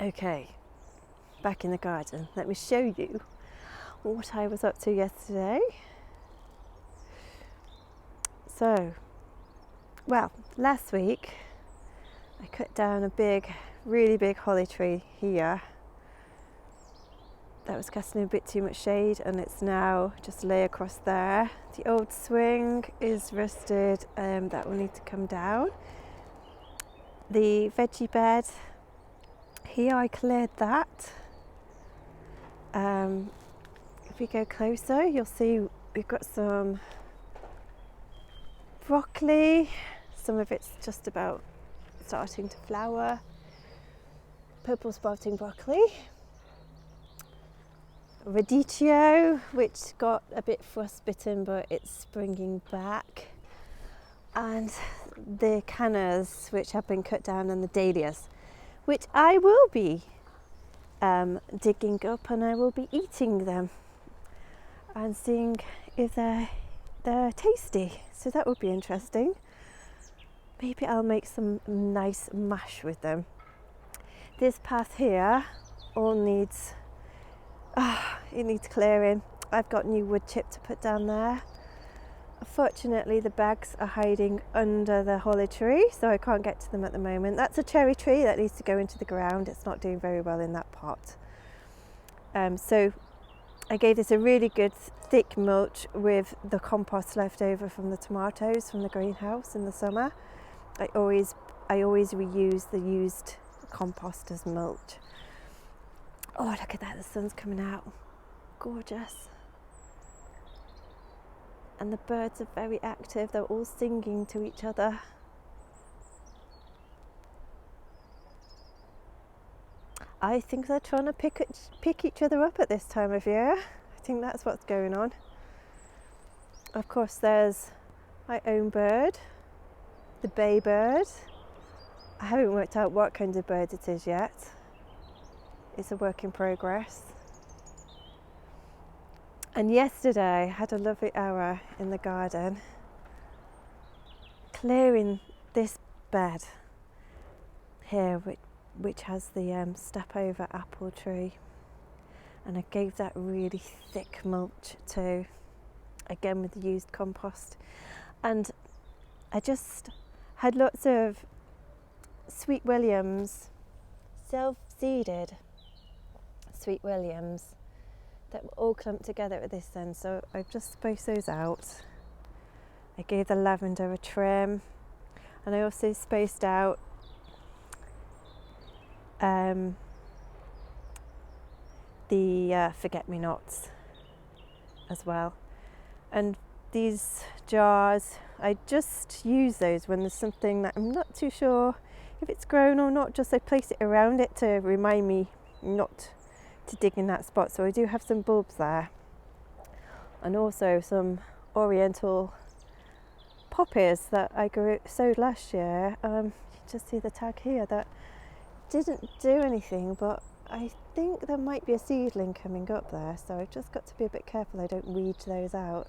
Okay, back in the garden. Let me show you what I was up to yesterday. So, well, last week I cut down a really big holly tree here. That was casting a bit too much shade, and it's now just lay across there. The old swing is rusted, that will need to come down. The veggie bed here, I cleared that. If we go closer, you'll see we've got some broccoli. Some of it's just about starting to flower. Purple sprouting broccoli. Radicchio, which got a bit frostbitten, but it's springing back. And the cannas, which have been cut down, and the dahlias, which I will be digging up, and I will be eating them and seeing if they're tasty. So that would be interesting. Maybe I'll make some nice mash with them. This path here all needs it needs clearing. I've got new wood chip to put down there. Unfortunately, the bags are hiding under the holly tree, so I can't get to them at the moment. That's a cherry tree that needs to go into the ground. It's not doing very well in that pot. So I gave this a really good thick mulch with the compost left over from the tomatoes from the greenhouse in the summer. I always reuse the used compost as mulch. Oh, look at that, the sun's coming out. Gorgeous. And the birds are very active, they're all singing to each other. I think they're trying to pick each other up at this time of year. I think that's what's going on. Of course, there's my own bird, the bay bird. I haven't worked out what kind of bird it is yet. It's a work in progress. And yesterday I had a lovely hour in the garden clearing this bed here, which has the step over apple tree, and I gave that really thick mulch too, again with the used compost. And I just had lots of sweet williams, self-seeded sweet williams, that were all clumped together at this end, so I've just spaced those out. I gave the lavender a trim, and I also spaced out the forget-me-nots as well. And these jars, I just use those when there's something that I'm not too sure if it's grown or not, just I place it around it to remind me not to dig in that spot. So I do have some bulbs there, and also some oriental poppies that I sowed last year. You can just see the tag here that didn't do anything, but I think there might be a seedling coming up there, so I've just got to be a bit careful I don't weed those out.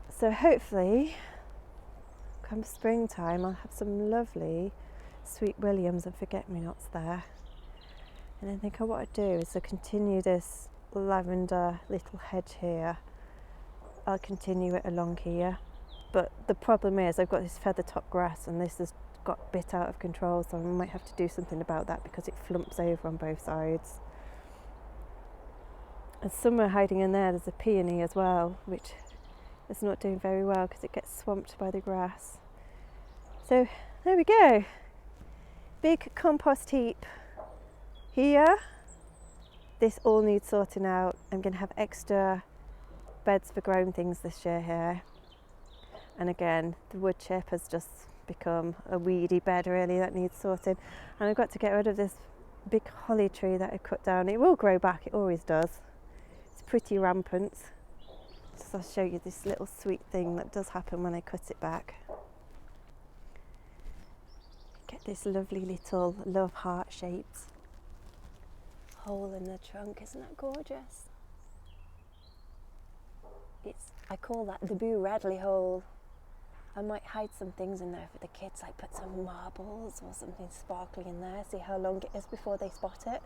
So hopefully come springtime I'll have some lovely sweet williams and forget-me-nots there. And I think what I'd do is to continue this lavender little hedge here. I'll continue it along here, but the problem is I've got this feather top grass, and this has got a bit out of control, so I might have to do something about that because it flumps over on both sides. And somewhere hiding in there's a peony as well, which is not doing very well because it gets swamped by the grass. So there we go, big compost heap here. This all needs sorting out. I'm going to have extra beds for growing things this year here. And again, the wood chip has just become a weedy bed really that needs sorting. And I've got to get rid of this big holly tree that I cut down. It will grow back, it always does. It's pretty rampant. So I'll show you this little sweet thing that does happen when I cut it back. Get this lovely little love heart shaped hole in the trunk. Isn't that gorgeous? I call that the Boo Radley hole. I might hide some things in there for the kids, like put some marbles or something sparkly in there, see how long it is before they spot it.